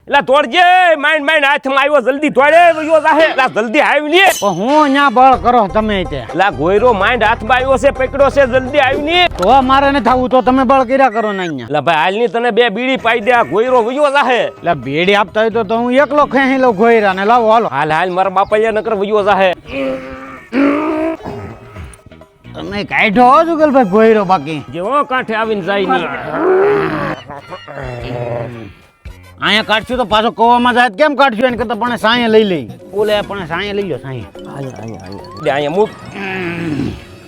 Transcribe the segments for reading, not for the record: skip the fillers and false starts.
એટલે તોડજે mine mine હાથમાં આવ્યો જલ્દી તોડે વયો જાહે એટલે જલ્દી આવી ને પણ હું અહીંયા બળ કરો તમે તે એટલે ગોયરો માઈન્ડ હાથમાં આવ્યો છે પકડ્યો છે જલ્દી આવી ને તો મારે ન થવું તો તમે બળ કર્યા કરો ને અહીંયા એટલે ભાઈ હાલની તને બે બીડી પાઈ દે આ ગોયરો વયો જાહે એટલે બેડી આપતા હોય તો હું એકલો ખેંચી લઉં ઘોયરા ને લાવો હાલો હાલ હાલ મારા બાપા નકર વયો જાહે તમે કાઢો હો જુગલભાઈ ઘોયરો બાકી જેવો કાંઠે આવીને જાય ને અહીંયા કાઢશું તો પાછો કોવામાં જાય કેમ કાઢશું એને કરતા પણ સાંયે લઈ લઈ બોલે પણ સાંયે લઈ લો સાંયે અહીંયા મૂક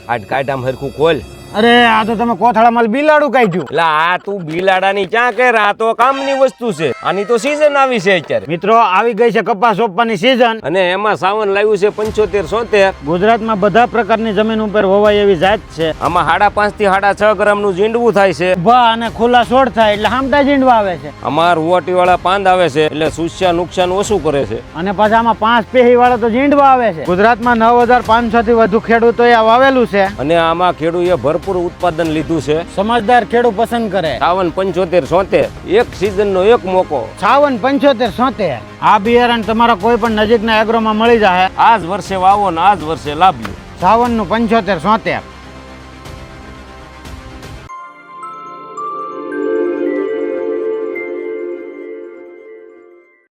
આટ કાઢ આમ હરખું ખોલ અરે આ તો તમે કોથળામાં બિલાડું કાઢ્યું એટલે આ તું બિલાડાની ક્યાં કે આ તો કામની વસ્તુ છે આની તો સીઝન આવી છે અત્યારે મિત્રો આવી ગઈ છે કપાસ સોંપવાની સીઝન અને એમાં સાવન લાવ્યું છે 75-70 ગુજરાતમાં બધા પ્રકારની જમીન ઉપર વવાય એવી જાત છે આમાં 5.5 થી 6.5 ગ્રામનું ઝીંડવું થાય છે ઉભા અને ખુલ્લા છોડ થાય એટલે હામટા ઝીંડવા આવે છે આમાં રૂવાટી વાળા પાંદ આવે છે એટલે સુસ્યા નુકસાન ઓછું કરે છે અને પાછા આમાં 5 પેહી વાળા તો ઝીંડવા આવે છે ગુજરાતમાં 9500 થી વધુ ખેડૂતોએ આ વાવેલું છે અને આમાં ખેડૂએ ભરપૂર ઉત્પાદન લીધું છે સમજદાર ખેડૂત પસંદ કરે સાવન 75-70 એક સીઝન નો એક મોકો 55-75 આ બિયારણ તમારા કોઈ પણ નજીકના એગ્રોમાં મળી જાય આ જ વર્ષે વાવો ને આ જ વર્ષે લાવ્યું 55-75